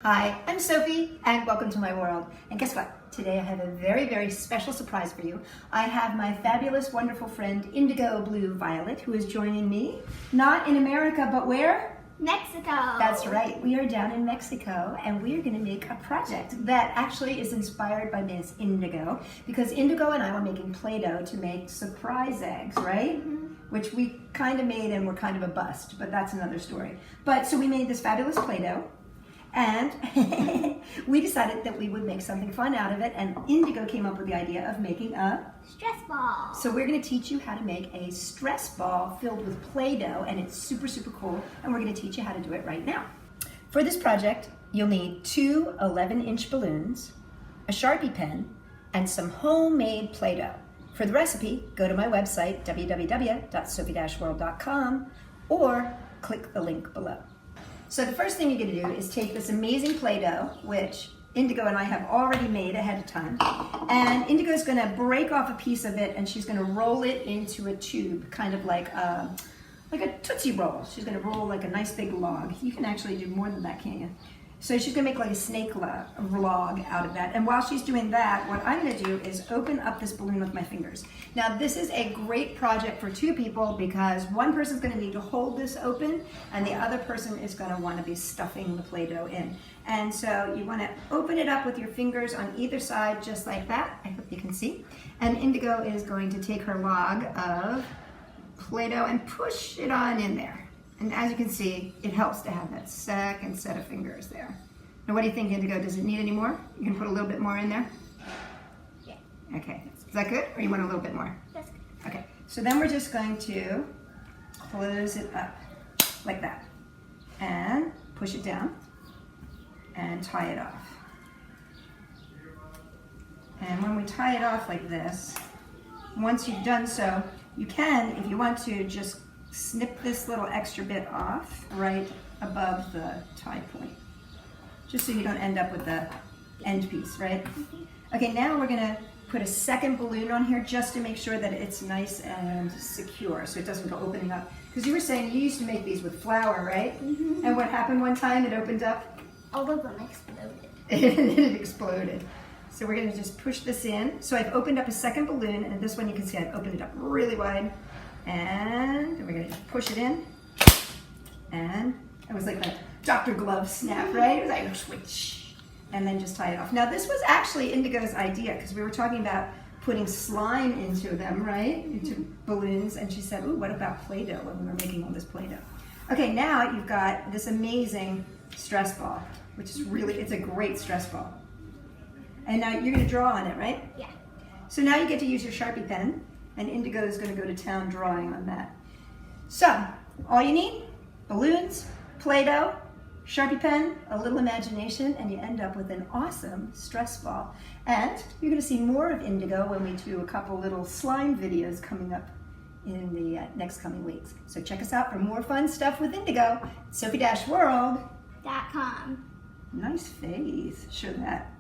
Hi, I'm Sophie and welcome to my world. And guess what? Today I have a very, very special surprise for you. I have my fabulous, wonderful friend Indigo Blue Violet who is joining me, not in America, but where? Mexico. That's right. We are down in Mexico and we are going to make a project that actually is inspired by Miss Indigo, because Indigo and I were making Play-Doh to make surprise eggs, right? Which we kind of made and were kind of a bust, but that's another story. But so we made this fabulous Play-Doh. And we decided that we would make something fun out of it, and Indigo came up with the idea of making a stress ball. So we're going to teach you how to make a stress ball filled with Play-Doh, and it's super, super cool, and we're going to teach you how to do it right now. For this project, you'll need two 11-inch balloons, a Sharpie pen, and some homemade Play-Doh. For the recipe, go to my website, www.sophie-world.com, or click the link below. So the first thing you're going to do is take this amazing Play-Doh, which Indigo and I have already made ahead of time, and Indigo is going to break off a piece of it and she's going to roll it into a tube, kind of like a Tootsie Roll. She's going to roll like a nice big log. You can actually do more than that, can't you? So she's going to make like a snake log out of that. And while she's doing that, what I'm going to do is open up this balloon with my fingers. Now this is a great project for two people because one person's going to need to hold this open and the other person is going to want to be stuffing the Play-Doh in. And so you want to open it up with your fingers on either side just like that. I hope you can see. And Indigo is going to take her log of Play-Doh and push it on in there. And as you can see, it helps to have that second set of fingers there. Now what do you think, Indigo? Does it need any more? You can put a little bit more in there? Yeah. Okay, is that good? Or you want a little bit more? That's good. Okay, so then we're just going to close it up like that. And push it down and tie it off. And when we tie it off like this, once you've done so, you can, if you want to, just snip this little extra bit off right above the tie point, just so you don't end up with the end piece, right? Okay, now we're gonna put a second balloon on here just to make sure that it's nice and secure so it doesn't go opening up. Because you were saying you used to make these with flour, right? And what happened one time? It opened up? All of them exploded. It exploded. So we're gonna just push this in. So I've opened up a second balloon, and this one you can see I've opened it up really wide. And we're going to just push it in, and it was like a Dr. Glove snap, right? It was like switch, and then just tie it off. Now this was actually Indigo's idea because we were talking about putting slime into them, right? Into balloons, and she said, ooh, what about Play-Doh when we were making all this Play-Doh? Okay, now you've got this amazing stress ball, which is really, it's a great stress ball. And now you're going to draw on it, right? Yeah. So now you get to use your Sharpie pen. And Indigo is going to go to town drawing on that. So, all you need, balloons, Play-Doh, Sharpie pen, a little imagination, and you end up with an awesome stress ball. And you're going to see more of Indigo when we do a couple little slime videos coming up in the next coming weeks. So check us out for more fun stuff with Indigo. Sophie-World.com. .com. Nice face. Show that.